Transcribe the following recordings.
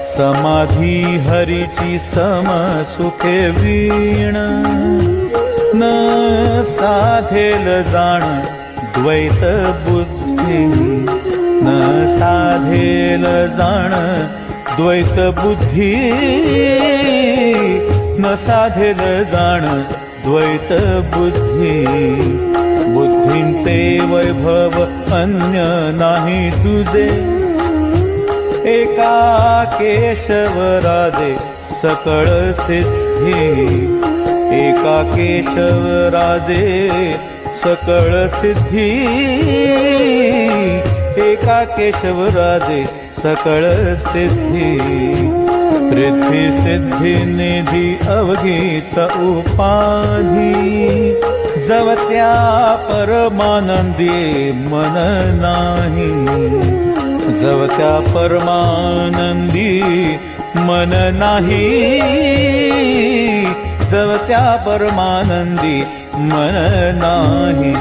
समाधी हरीची समसुखे वीण न साधेल जाण द्वैत बुद्धी न साधेल जाण द्वैत बुद्धी न साधेल जाण द्वैत बुद्धी बुद्धींचे वैभव अन्य नाही तुझे एका केशवराजे सकळ सिद्धी एका केशवराजे सकळ सिद्धी एका केशवराजे सकळ सिद्धी रिद्धी सिद्धी निधी अवघीच उपाधी जवत्या परमानंदी मन नाही जवत्या परमानंदी मन नाही जवत्या परमानंदी मन नाही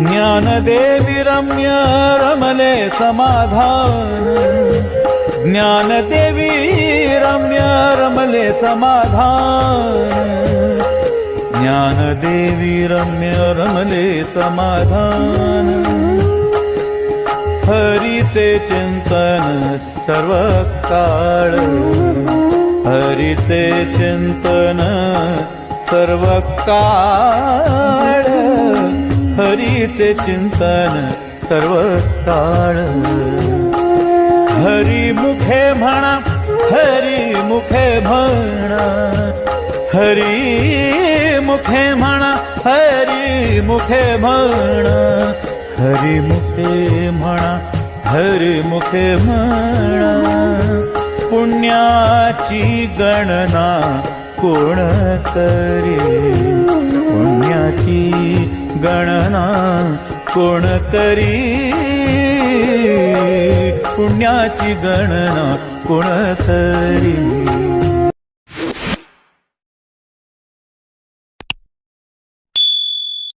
ज्ञानदेवी रम्य रमले समाधान ज्ञानदेवी रम्य रमले समाधान ज्ञानदेवी रम्य रमले समाधान हरीचे चिंतन सर्व काळ हरीचे चिंतन सर्व काळ हरीचे चिंतन सर्व काळ हरी मुखे म्हणा हरी मुखे म्हणा हरी मुखे म्हणा हरी मुखे म्हणा हरी मुखे म्हणा हरी मुखे म्हणा पुण्याची गणना कोण करी पुण्याची गणना कोण करी पुण्याची गणना कोण करी